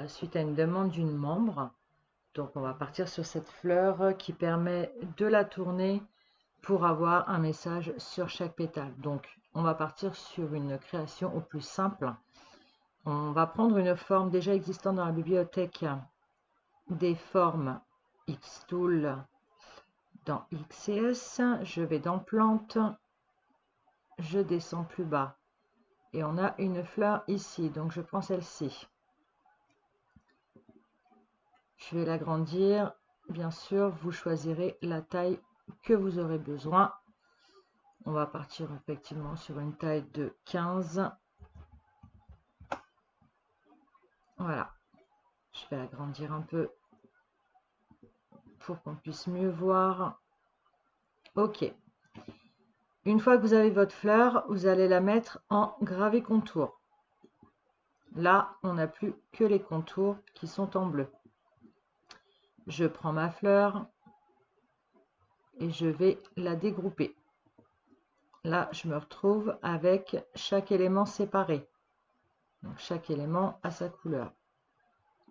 suite à une demande d'une membre. Donc on va partir sur cette fleur qui permet de la tourner pour avoir un message sur chaque pétale. Donc on va partir sur une création au plus simple. On va prendre une forme déjà existante dans la bibliothèque des formes Xtool dans XCS. Je vais dans Plantes, je descends plus bas et on a une fleur ici. Donc je prends celle-ci. Je vais l'agrandir. Bien sûr, vous choisirez la taille que vous aurez besoin. On va partir effectivement sur une taille de 15. Voilà. Je vais agrandir un peu pour qu'on puisse mieux voir. Ok. Une fois que vous avez votre fleur, vous allez la mettre en gravé contour. Là, on n'a plus que les contours qui sont en bleu. Je prends ma fleur et je vais la dégrouper. Là, je me retrouve avec chaque élément séparé. Donc, chaque élément a sa couleur.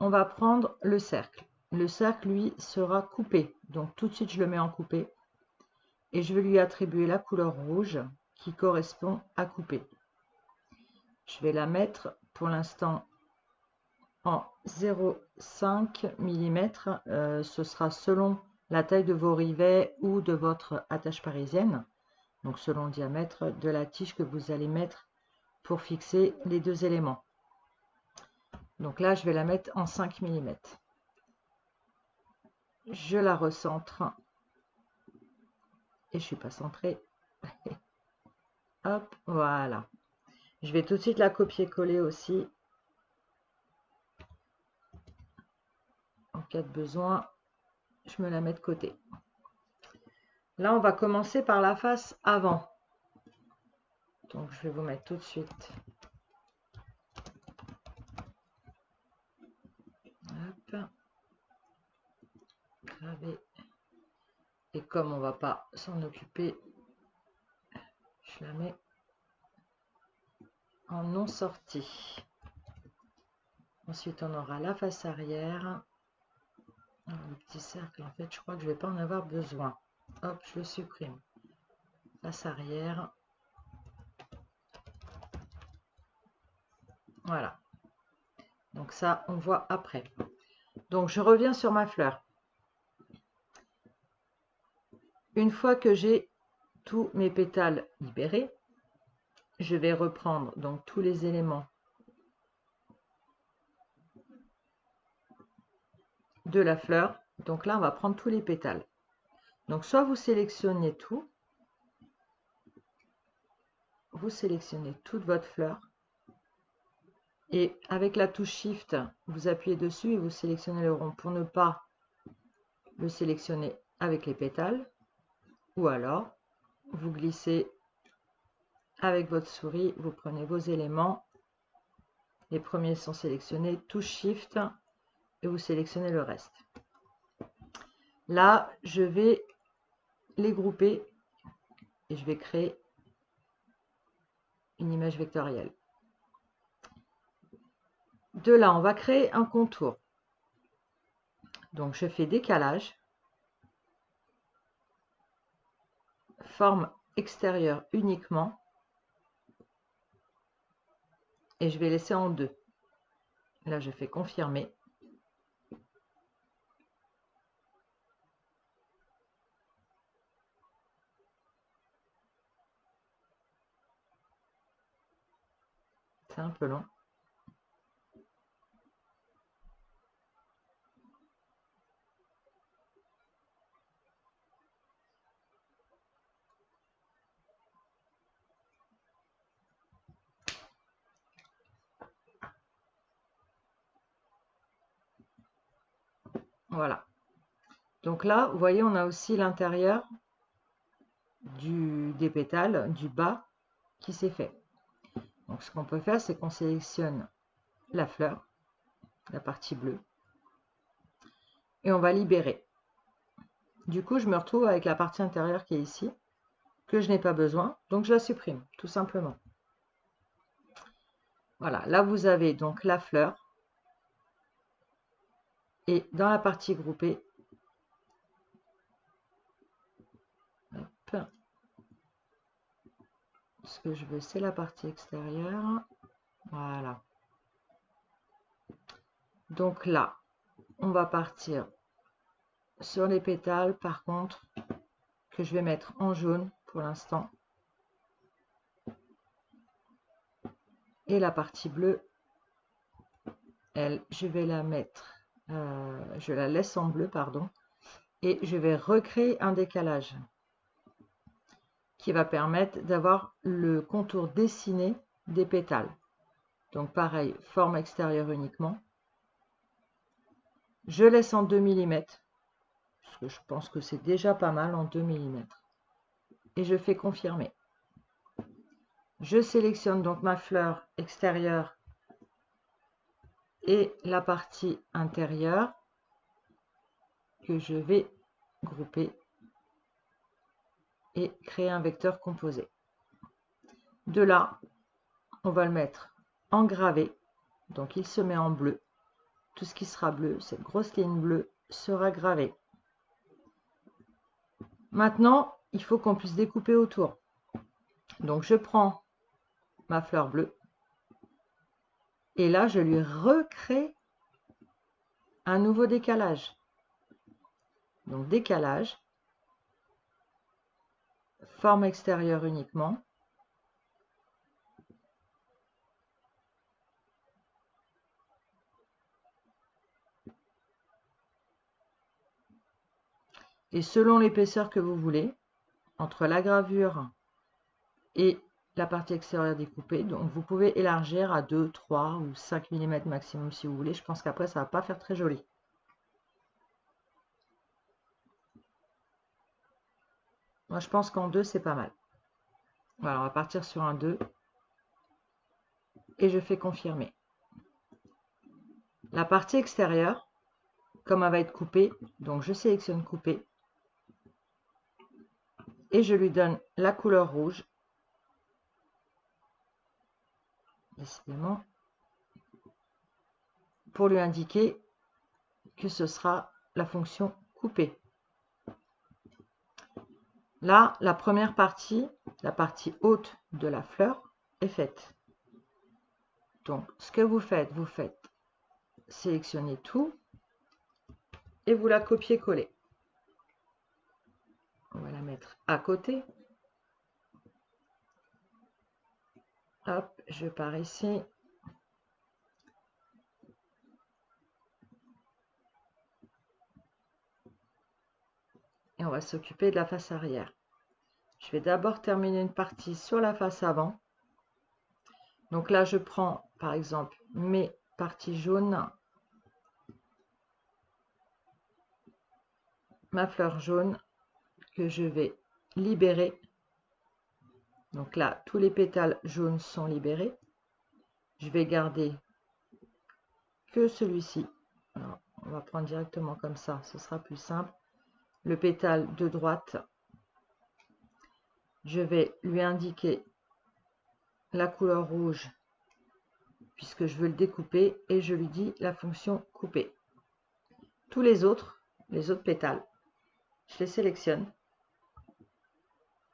On va prendre le cercle. Le cercle, lui, sera coupé. Donc, tout de suite, je le mets en coupé. Et je vais lui attribuer la couleur rouge qui correspond à couper. Je vais la mettre pour l'instant en 0,5 mm. Ce sera selon la taille de vos rivets ou de votre attache parisienne. Donc, selon le diamètre de la tige que vous allez mettre pour fixer les deux éléments. Donc là, je vais la mettre en 5 mm. Je la recentre. Et je ne suis pas centrée. Hop, voilà. Je vais tout de suite la copier-coller aussi. En cas de besoin, je me la mets de côté. Là, on va commencer par la face avant. Donc, je vais vous mettre tout de suite. Hop. Graver. Et comme on ne va pas s'en occuper, je la mets en non sortie. Ensuite, on aura la face arrière. Alors, le petit cercle, en fait, je crois que je ne vais pas en avoir besoin. Hop, je le supprime. Face arrière. Voilà. Donc ça, on voit après. Donc, je reviens sur ma fleur. Une fois que j'ai tous mes pétales libérés, je vais reprendre donc tous les éléments de la fleur. Donc là, on va prendre tous les pétales. Donc, soit vous sélectionnez tout, vous sélectionnez toute votre fleur. Et avec la touche Shift, vous appuyez dessus et vous sélectionnez le rond pour ne pas le sélectionner avec les pétales. Ou alors, vous glissez avec votre souris, vous prenez vos éléments. Les premiers sont sélectionnés, touche Shift et vous sélectionnez le reste. Là, je vais les grouper et je vais créer une image vectorielle. De là, on va créer un contour. Donc, je fais décalage, forme extérieure uniquement, et je vais laisser en 2. Là, je fais confirmer. C'est un peu long. Voilà. Donc là, vous voyez, on a aussi l'intérieur des pétales, du bas, qui s'est fait. Donc, ce qu'on peut faire, c'est qu'on sélectionne la fleur, la partie bleue, et on va libérer. Du coup, je me retrouve avec la partie intérieure qui est ici, que je n'ai pas besoin, donc je la supprime, tout simplement. Voilà, là, vous avez donc la fleur. Et dans la partie groupée, hop, ce que je veux, c'est la partie extérieure. Voilà. Donc là, on va partir sur les pétales, par contre, que je vais mettre en jaune pour l'instant. Et la partie bleue, elle, je vais la mettre, je la laisse en bleu, pardon. Et je vais recréer un décalage qui va permettre d'avoir le contour dessiné des pétales. Donc pareil, forme extérieure uniquement. Je laisse en 2 mm, parce que je pense que c'est déjà pas mal en 2 mm. Et je fais confirmer. Je sélectionne donc ma fleur extérieure et la partie intérieure que je vais grouper et créer un vecteur composé. De là, on va le mettre en gravé, donc il se met en bleu. Tout ce qui sera bleu, cette grosse ligne bleue, sera gravée. Maintenant, il faut qu'on puisse découper autour. Donc je prends ma fleur bleue et là, je lui recrée un nouveau décalage. Donc décalage, forme extérieure uniquement. Et selon l'épaisseur que vous voulez, entre la gravure et la partie extérieure découpée, donc vous pouvez élargir à 2, 3 ou 5 mm maximum si vous voulez. Je pense qu'après, ça ne va pas faire très joli. Moi, je pense qu'en 2, c'est pas mal. Voilà, on va partir sur un 2. Et je fais confirmer. La partie extérieure, comme elle va être coupée, donc je sélectionne couper. Et je lui donne la couleur rouge. Décidément. Pour lui indiquer que ce sera la fonction couper. Là, la première partie, la partie haute de la fleur, est faite. Donc, ce que vous faites sélectionner tout et vous la copiez-coller. On va la mettre à côté. Hop, je pars ici. Et on va s'occuper de la face arrière. Je vais d'abord terminer une partie sur la face avant. Donc là, je prends par exemple mes parties jaunes, ma fleur jaune que je vais libérer. Donc là, tous les pétales jaunes sont libérés. Je vais garder que celui-ci. On va prendre directement comme ça, ce sera plus simple. Le pétale de droite, je vais lui indiquer la couleur rouge puisque je veux le découper et je lui dis la fonction couper. Tous les autres pétales, je les sélectionne.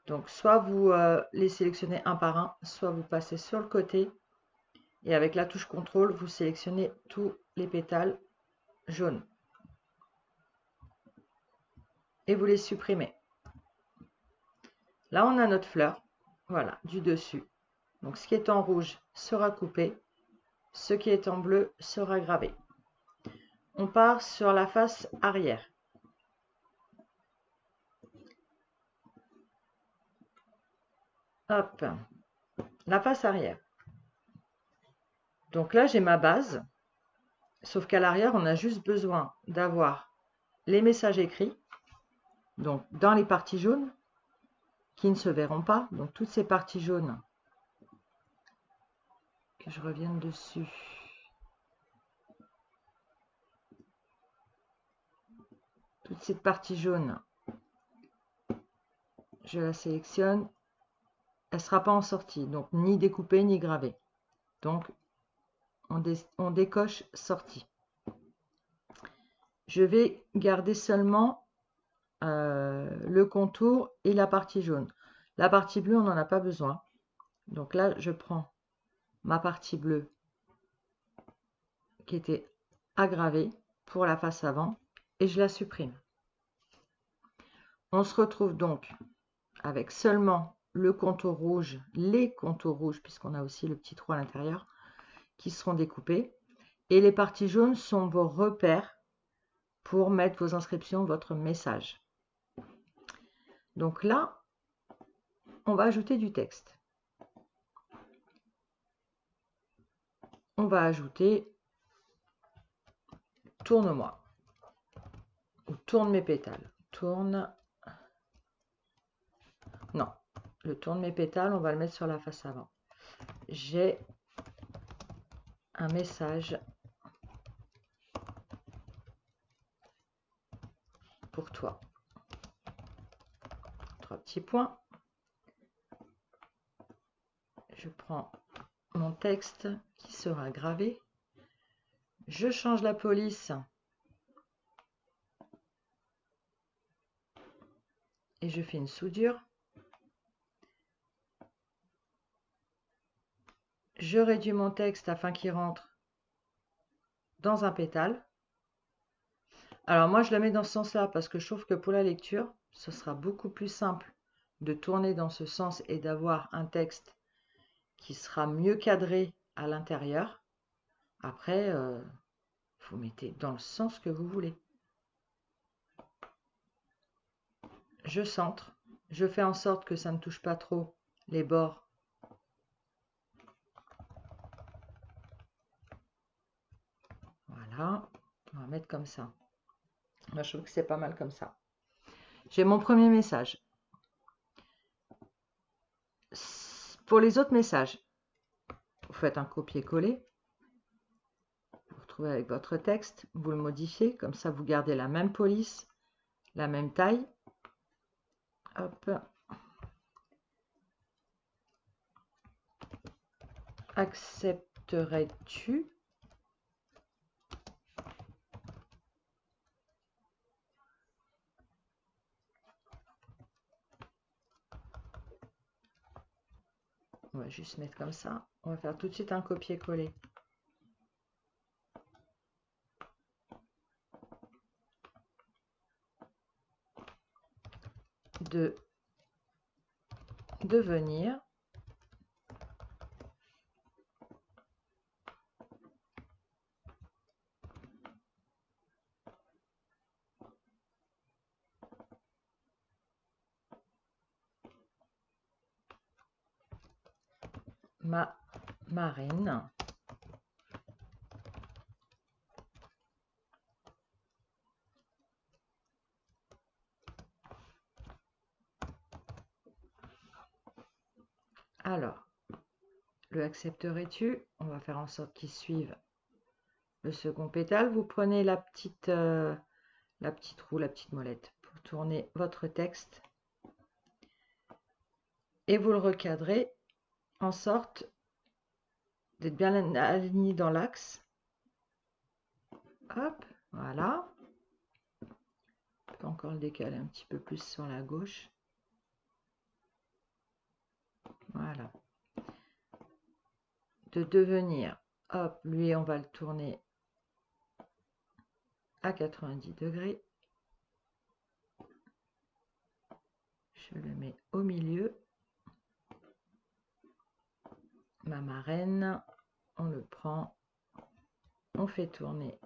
Donc soit vous les sélectionnez un par un, soit vous passez sur le côté et avec la touche contrôle, vous sélectionnez tous les pétales jaunes et vous les supprimez. Là, on a notre fleur, voilà, du dessus. Donc ce qui est en rouge sera coupé, ce qui est en bleu sera gravé. On part sur la face arrière. Hop, la face arrière. Donc là, j'ai ma base, sauf qu'à l'arrière, on a juste besoin d'avoir les messages écrits, donc dans les parties jaunes, qui ne se verront pas. Donc toutes ces parties jaunes, que je revienne dessus. Toute cette partie jaune, je la sélectionne. Elle ne sera pas en sortie, donc ni découpée ni gravée. Donc on décoche sortie. je vais garder seulement le contour et la partie jaune. La partie bleue, on n'en a pas besoin. Donc là, je prends ma partie bleue qui était aggravée pour la face avant et je la supprime. On se retrouve donc avec seulement le contour rouge, les contours rouges, puisqu'on a aussi le petit trou à l'intérieur, qui seront découpés. Et les parties jaunes sont vos repères pour mettre vos inscriptions, votre message. Donc là, on va ajouter du texte. On va ajouter « Tourne-moi » ou « Tourne mes pétales ». Tourne. Non, le tourne mes pétales, on va le mettre sur la face avant. J'ai un message pour toi. 3 petits points. Je prends mon texte qui sera gravé. Je change la police et je fais une soudure. Je réduis mon texte afin qu'il rentre dans un pétale. Alors moi je le mets dans ce sens-là parce que je trouve que pour la lecture, ce sera beaucoup plus simple de tourner dans ce sens et d'avoir un texte qui sera mieux cadré à l'intérieur. Après, vous mettez dans le sens que vous voulez. Je centre, je fais en sorte que ça ne touche pas trop les bords. Voilà, on va mettre comme ça. Moi, je trouve que c'est pas mal comme ça. J'ai mon premier message. Pour les autres messages, vous faites un copier-coller. Vous retrouvez avec votre texte, vous le modifiez, comme ça vous gardez la même police, la même taille. Hop. Accepterais-tu ? On va juste mettre comme ça. On va faire tout de suite un copier-coller. De devenir ma marraine. Alors, le accepterais-tu? On va faire en sorte qu'il suive le second pétale. Vous prenez la petite roue, la petite molette pour tourner votre texte et vous le recadrez en sorte d'être bien aligné dans l'axe. Hop, voilà. On peut encore le décaler un petit peu plus sur la gauche. Voilà. De devenir, hop, lui on va le tourner à 90 degrés. Je le mets au milieu. Ma marraine, on le prend, on fait tourner.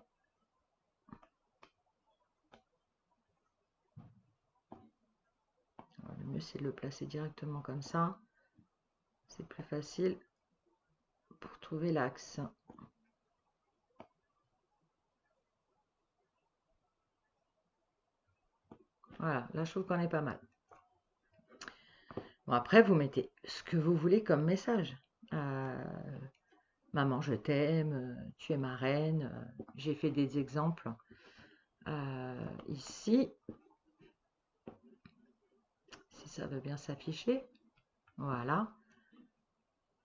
Alors, le mieux c'est de le placer directement comme ça. C'est plus facile pour trouver l'axe. Voilà, là je trouve qu'on est pas mal. Bon, après, vous mettez ce que vous voulez comme message. Maman, je t'aime, tu es ma reine. J'ai fait des exemples ici. Si ça veut bien s'afficher. Voilà.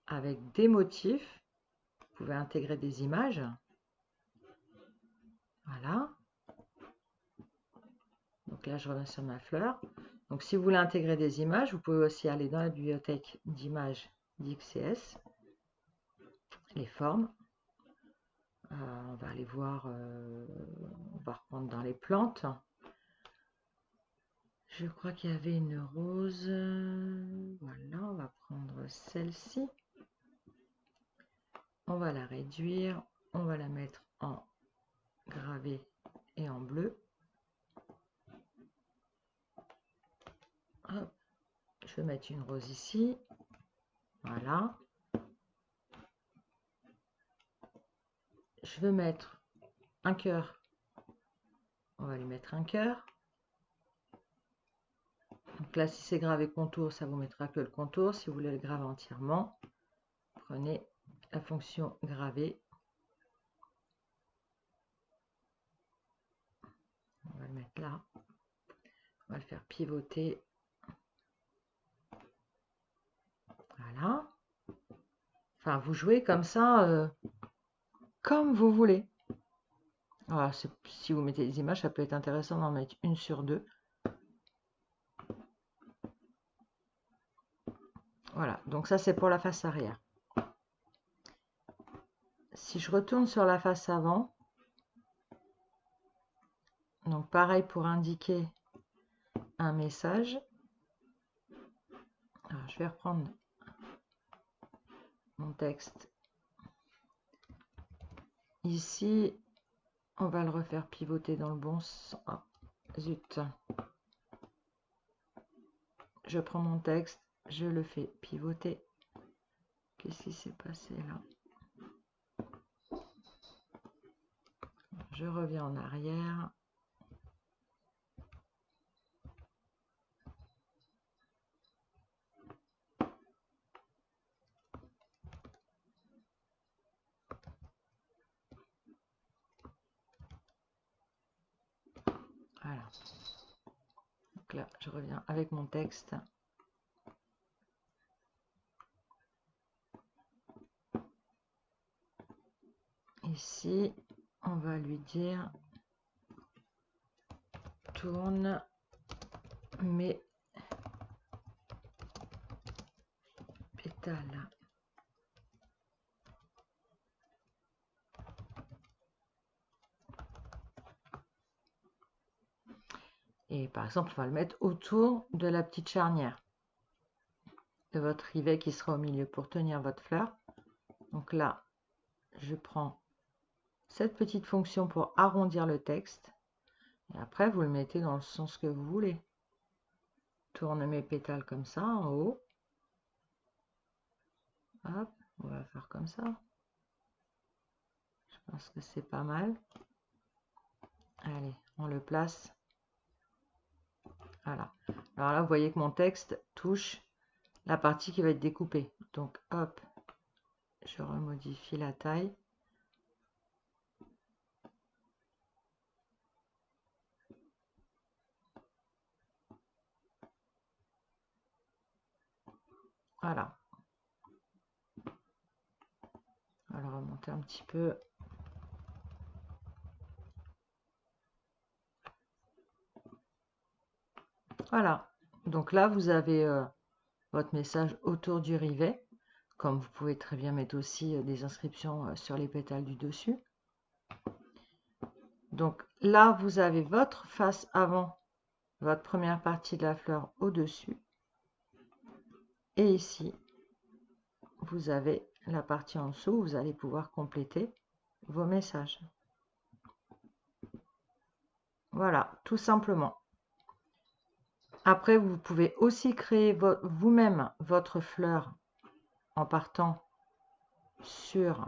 Avec des motifs. Vous pouvez intégrer des images. Voilà. Donc là, je reviens sur ma fleur. Donc si vous voulez intégrer des images, vous pouvez aussi aller dans la bibliothèque d'images d'XCS, les formes. On va aller voir, on va reprendre dans les plantes. Je crois qu'il y avait une rose. Voilà, on va prendre celle-ci. On va la réduire. On va la mettre en gravé et en bleu. Hop. Je vais mettre une rose ici. Voilà. Je veux mettre un cœur. On va lui mettre un cœur. Donc là, si c'est gravé contour, ça vous mettra que le contour. Si vous voulez le graver entièrement, prenez la fonction graver. On va le mettre là. On va le faire pivoter. Voilà. Enfin, vous jouez comme ça, comme vous voulez. Alors, si vous mettez des images, ça peut être intéressant d'en mettre une sur deux. Voilà, donc ça c'est pour la face arrière. Si je retourne sur la face avant, donc pareil pour indiquer un message. Alors, je vais reprendre mon texte. Ici, on va le refaire pivoter dans le bon sens. Ah, zut. Je prends mon texte, je le fais pivoter. Qu'est-ce qui s'est passé là? Je reviens en arrière. Voilà. Donc là, je reviens avec mon texte. Ici, on va lui dire tourne mes pétales. Et par exemple, on va le mettre autour de la petite charnière de votre rivet qui sera au milieu pour tenir votre fleur. Donc là, je prends cette petite fonction pour arrondir le texte. Et après, vous le mettez dans le sens que vous voulez. Tourne mes pétales comme ça, en haut. Hop, on va faire comme ça. Je pense que c'est pas mal. Allez, on le place. Voilà. Alors là, vous voyez que mon texte touche la partie qui va être découpée. Donc, hop, je remodifie la taille. Voilà. On va le remonter un petit peu. Voilà. Donc là, vous avez votre message autour du rivet. Comme vous pouvez très bien mettre aussi des inscriptions sur les pétales du dessus. Donc là, vous avez votre face avant, votre première partie de la fleur au-dessus. Et ici, vous avez la partie en dessous où vous allez pouvoir compléter vos messages. Voilà, tout simplement. Après, vous pouvez aussi créer vous-même votre fleur en partant sur...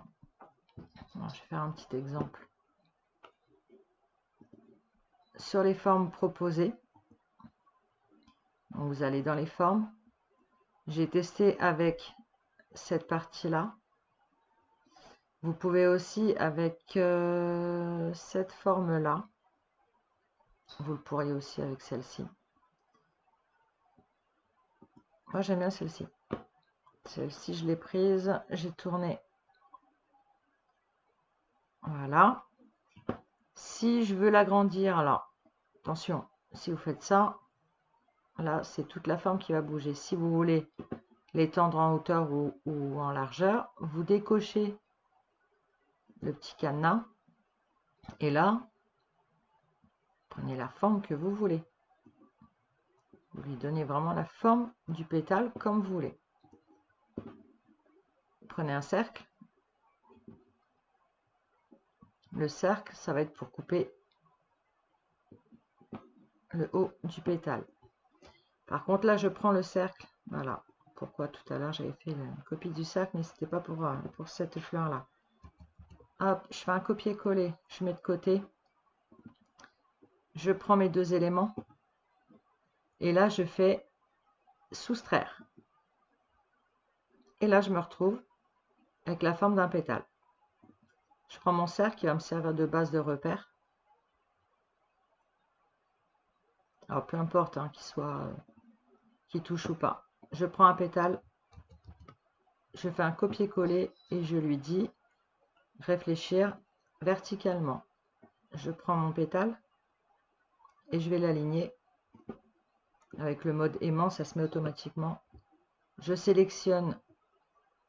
je vais faire un petit exemple. Sur les formes proposées. Donc, vous allez dans les formes. J'ai testé avec cette partie-là. Vous pouvez aussi avec cette forme-là. Vous le pourriez aussi avec celle-ci. Moi, j'aime bien celle-ci. Celle-ci, je l'ai prise, j'ai tourné. Voilà. Si je veux l'agrandir, alors, attention, si vous faites ça, là, c'est toute la forme qui va bouger. Si vous voulez l'étendre en hauteur ou en largeur, vous décochez le petit cadenas et là, prenez la forme que vous voulez. Vous lui donnez vraiment la forme du pétale comme vous voulez. Prenez un cercle. Le cercle, ça va être pour couper le haut du pétale. Par contre, là, je prends le cercle. Voilà. Pourquoi tout à l'heure, j'avais fait une copie du cercle, mais c'était pas pour cette fleur-là. Hop, je fais un copier-coller. Je mets de côté. Je prends mes deux éléments. Et là, je fais soustraire. Et là, je me retrouve avec la forme d'un pétale. Je prends mon cercle qui va me servir de base de repère. Alors, peu importe hein, qu'il touche ou pas. Je prends un pétale, je fais un copier-coller et je lui dis réfléchir verticalement. Je prends mon pétale et je vais l'aligner. Avec le mode aimant, ça se met automatiquement. Je sélectionne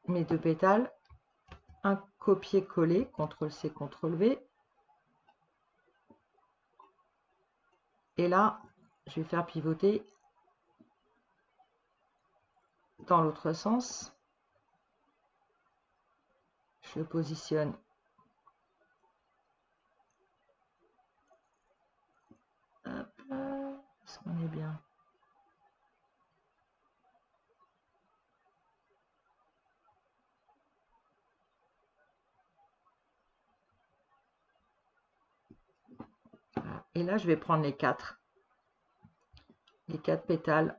mes deux pétales, un copier-coller, CTRL-C, CTRL-V. Et là, je vais faire pivoter dans l'autre sens. Je le positionne. Hop, est-ce qu'on est bien? Voilà. Et là, je vais prendre les quatre pétales.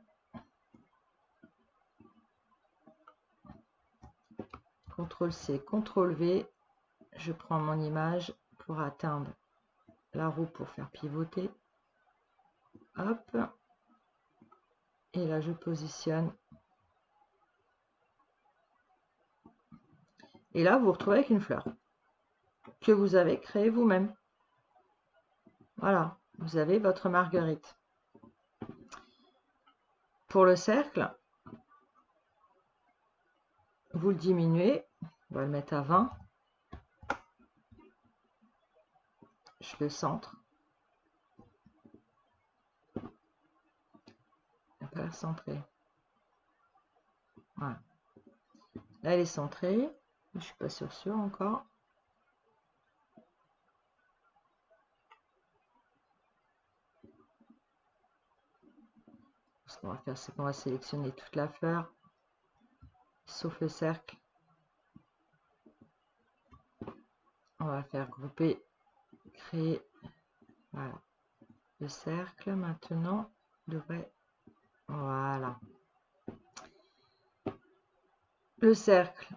CTRL-C, CTRL-V. Je prends mon image pour atteindre la roue pour faire pivoter. Hop. Et là, je positionne. Et là, vous vous retrouvez avec une fleur que vous avez créée vous-même. Voilà, vous avez votre marguerite. Pour le cercle, vous le diminuez. On va le mettre à 20. Je le centre. Il n'a pas l'air centré. Voilà. Là, elle est centrée. Je ne suis pas sûre encore. Ce qu'on va faire, c'est qu'on va sélectionner toute la fleur, sauf le cercle. On va faire grouper, créer. Voilà. Le cercle, maintenant, devrait... Voilà. Le cercle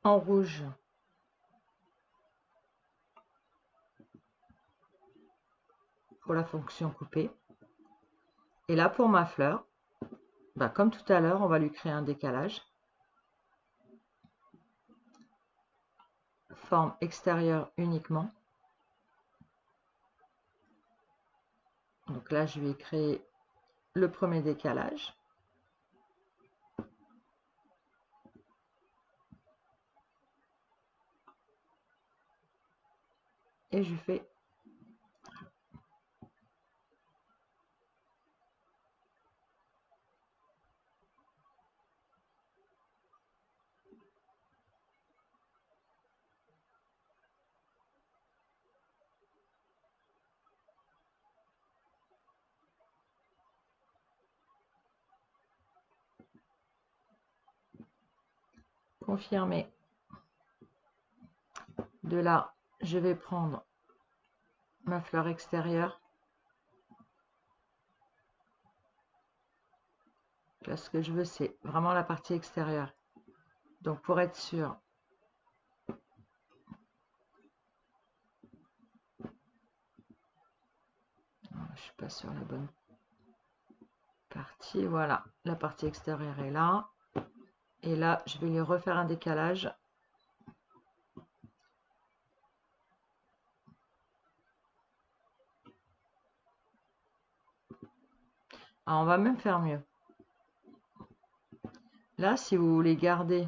en rouge. Pour la fonction couper. Et là, pour ma fleur, bah, comme tout à l'heure, on va lui créer un décalage. Forme extérieure uniquement. Donc là, je vais créer le premier décalage. Et je fais confirmer. De là, je vais prendre ma fleur extérieure. Là, ce que je veux, c'est vraiment la partie extérieure. Donc, pour être sûr, je suis pas sur la bonne partie. Voilà, la partie extérieure est là. Et là, je vais lui refaire un décalage. Ah, on va même faire mieux. Là, si vous voulez garder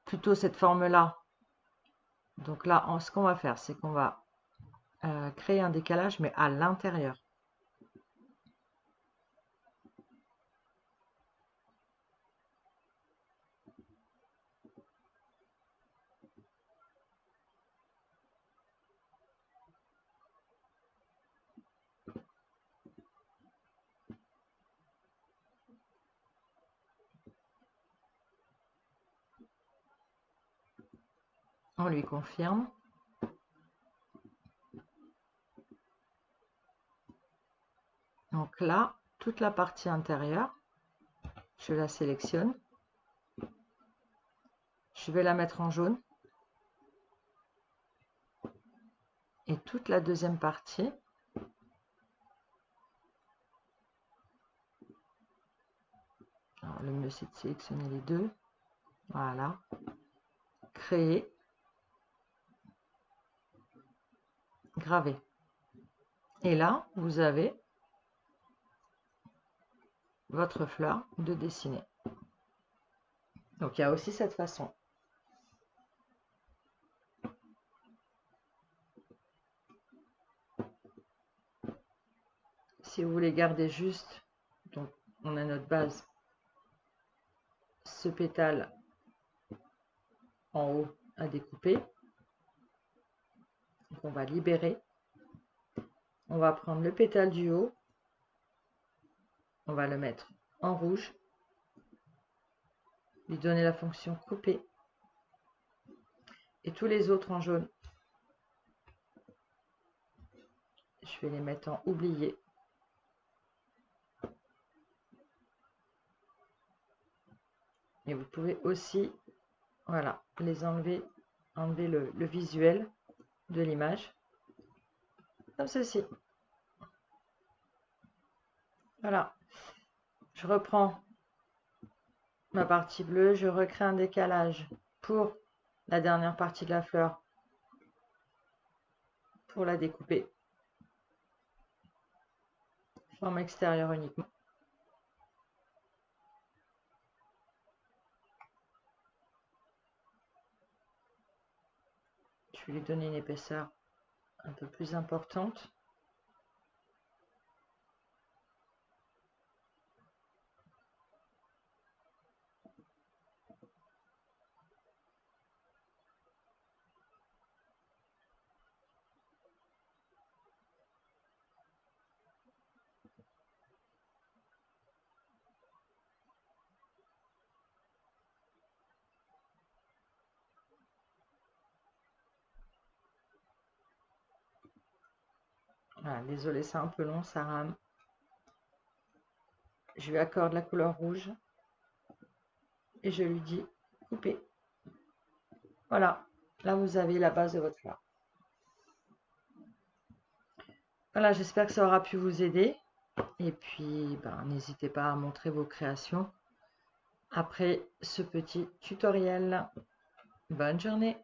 plutôt cette forme-là, donc là, ce qu'on va faire, c'est qu'on va créer un décalage, mais à l'intérieur. On lui confirme. Donc là, toute la partie intérieure, je la sélectionne. Je vais la mettre en jaune. Et toute la deuxième partie, alors le mieux c'est de sélectionner les deux. Voilà. Créer. Graver. Et là, vous avez votre fleur de dessiner. Donc il y a aussi cette façon. Si vous voulez garder juste, donc on a notre base, ce pétale en haut à découper. Donc on va libérer. On va prendre le pétale du haut. On va le mettre en rouge. Lui donner la fonction couper. Et tous les autres en jaune. Je vais les mettre en oublié. Et vous pouvez aussi, voilà, les enlever le visuel de l'image, comme ceci. Voilà. Je reprends ma partie bleue, je recrée un décalage pour la dernière partie de la fleur, pour la découper. Forme extérieure uniquement. Je vais lui donner une épaisseur un peu plus importante. Voilà, désolé, c'est un peu long, ça rame. Je lui accorde la couleur rouge et je lui dis couper. Voilà, là vous avez la base de votre fleur. Voilà, j'espère que ça aura pu vous aider. Et puis, n'hésitez pas à montrer vos créations après ce petit tutoriel. Bonne journée!